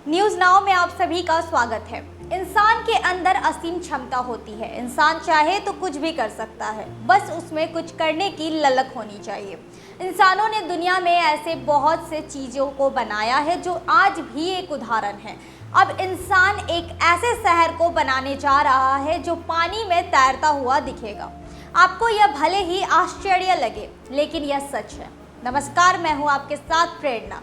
News now में आप सभी का स्वागत है। इंसान के अंदर असीम क्षमता होती है। इंसान चाहे तो कुछ भी कर सकता है, बस उसमें कुछ करने की ललक होनी चाहिए। इंसानों ने दुनिया में ऐसे बहुत से चीज़ों को बनाया है जो आज भी एक उदाहरण है। अब इंसान एक ऐसे शहर को बनाने जा रहा है जो पानी में तैरता हुआ दिखेगा। आपको यह भले ही आश्चर्य लगे, लेकिन यह सच है। नमस्कार, मैं हूँ आपके साथ प्रेरणा।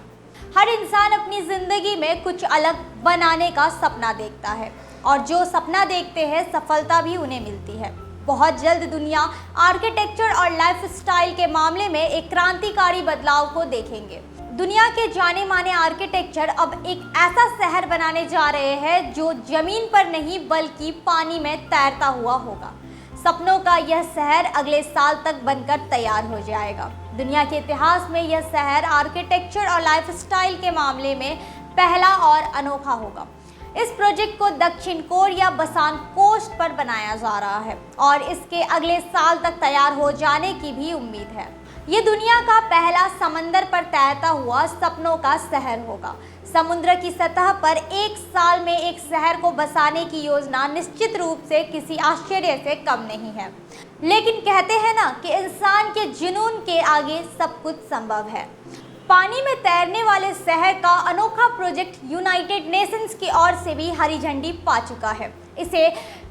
हर इंसान अपनी ज़िंदगी में कुछ अलग बनाने का सपना देखता है और जो सपना देखते हैं सफलता भी उन्हें मिलती है। बहुत जल्द दुनिया आर्किटेक्चर और लाइफस्टाइल के मामले में एक क्रांतिकारी बदलाव को देखेंगे। दुनिया के जाने माने आर्किटेक्चर अब एक ऐसा शहर बनाने जा रहे हैं जो जमीन पर नहीं बल्कि पानी में तैरता हुआ होगा। सपनों का यह शहर अगले साल तक बनकर तैयार हो जाएगा। दुनिया के इतिहास में यह शहर आर्किटेक्चर और लाइफस्टाइल के मामले में पहला और अनोखा होगा। इस प्रोजेक्ट को दक्षिण कोरिया बसान कोस्ट पर बनाया जा रहा है और इसके अगले साल तक तैयार हो जाने की भी उम्मीद है। ये दुनिया का पहला समंदर पर तैरता हुआ सपनों का शहर होगा। समुद्र की सतह पर एक साल में एक शहर को बसाने की योजना निश्चित रूप से किसी आश्चर्य से कम नहीं है, लेकिन कहते हैं ना कि इंसान के जुनून के आगे सब कुछ संभव है। पानी में तैरने वाले शहर का अनोखा प्रोजेक्ट यूनाइटेड नेशंस की ओर से भी हरी झंडी पा चुका है। इसे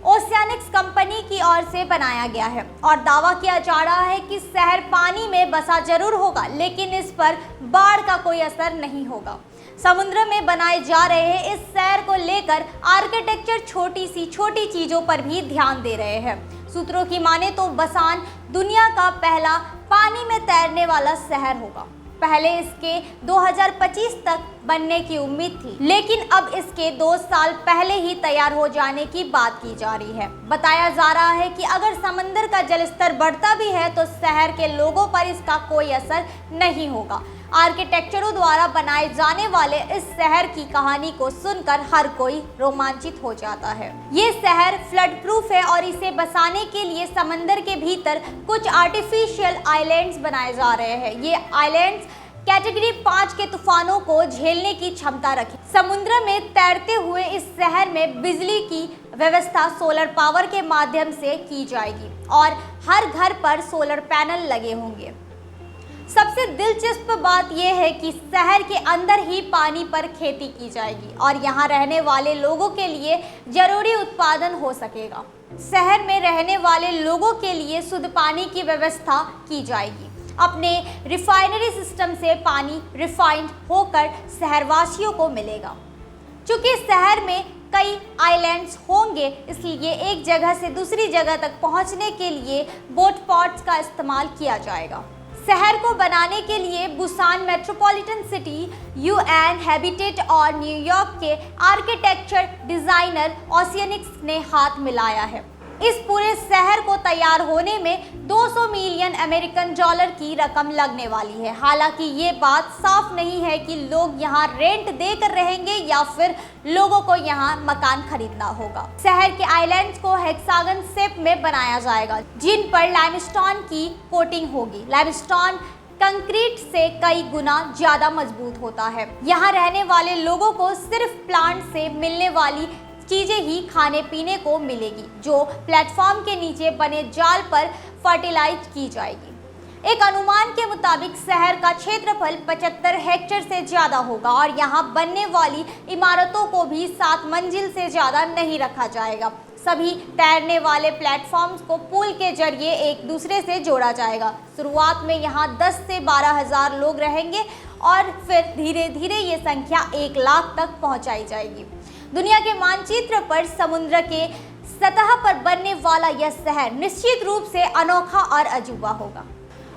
ओशियनिक्स कंपनी की ओर से बनाया गया है और दावा किया जा रहा है कि शहर पानी में बसा जरूर होगा, लेकिन इस पर बाढ़ का कोई असर नहीं होगा। समुद्र में बनाए जा रहे इस शहर को लेकर आर्किटेक्चर छोटी चीज़ों पर भी ध्यान दे रहे हैं। सूत्रों की माने तो बसान दुनिया का पहला पानी में तैरने वाला शहर होगा। पहले इसके 2025 तक बनने की उम्मीद थी, लेकिन अब इसके 2 साल पहले ही तैयार हो जाने की बात की जा रही है। बताया जा रहा है कि अगर समंदर का जलस्तर बढ़ता भी है तो शहर के लोगों पर इसका कोई असर नहीं होगा। आर्किटेक्चरों द्वारा बनाए जाने वाले इस शहर की कहानी को सुनकर हर कोई रोमांचित हो जाता है। ये शहर फ्लड प्रूफ है और इसे बसाने के लिए समंदर के भीतर कुछ आर्टिफिशियल आइलैंड्स बनाए जा रहे हैं। ये आइलैंड्स कैटेगरी 5 के तूफानों को झेलने की क्षमता रखें। समुद्र में तैरते हुए इस शहर में बिजली की व्यवस्था सोलर पावर के माध्यम से की जाएगी और हर घर पर सोलर पैनल लगे होंगे। सबसे दिलचस्प बात यह है कि शहर के अंदर ही पानी पर खेती की जाएगी और यहाँ रहने वाले लोगों के लिए जरूरी उत्पादन हो सकेगा। शहर में रहने वाले लोगों के लिए शुद्ध पानी की व्यवस्था की जाएगी। अपने रिफाइनरी सिस्टम से पानी रिफाइंड होकर शहरवासियों को मिलेगा। चूँकि शहर में कई आइलैंड्स होंगे, इसलिए एक जगह से दूसरी जगह तक पहुँचने के लिए बोट पॉट्स का इस्तेमाल किया जाएगा। शहर को बनाने के लिए Busan metropolitan city, UN habitat और न्यूयॉर्क के आर्किटेक्चर डिजाइनर ओशियनिक्स ने हाथ मिलाया है। इस पूरे शहर को तैयार होने में 200 मिलियन अमेरिकन डॉलर की रकम लगने वाली है। हालांकि ये बात साफ नहीं है कि लोग यहाँ रेंट देकर रहेंगे या फिर लोगों को यहाँ मकान खरीदना होगा। शहर के आइलैंड्स को हेक्सागन शेप में बनाया जाएगा, जिन पर लाइमस्टोन की कोटिंग होगी। लाइमस्टोन कंक्रीट से कई गुना ज्यादा मजबूत होता है। यहाँ रहने वाले लोगों को सिर्फ प्लांट से मिलने वाली चीजें ही खाने पीने को मिलेगी, जो प्लेटफॉर्म के नीचे बने जाल पर फर्टिलाइज की जाएगी। एक अनुमान के मुताबिक शहर का क्षेत्रफल 75 हेक्टेयर से ज्यादा होगा और यहाँ बनने वाली इमारतों को भी 7 मंजिल से ज्यादा नहीं रखा जाएगा। सभी तैरने वाले प्लेटफॉर्म्स को पुल के जरिए एक दूसरे से जोड़ा जाएगा। शुरुआत में यहाँ 10 से 12 हज़ार लोग रहेंगे और फिर धीरे धीरे ये संख्या 1 लाख तक पहुँचाई जाएगी। दुनिया के मानचित्र पर समुद्र के सतह पर बनने वाला यह शहर निश्चित रूप से अनोखा और अजूबा होगा।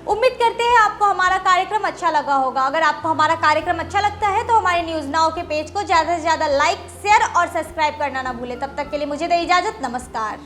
उम्मीद करते हैं आपको हमारा कार्यक्रम अच्छा लगा होगा। अगर आपको हमारा कार्यक्रम अच्छा लगता है तो हमारे न्यूज़ नाउ के पेज को ज़्यादा से ज़्यादा लाइक, शेयर और सब्सक्राइब करना ना भूलें। तब तक के लिए मुझे दे इजाज़त। नमस्कार।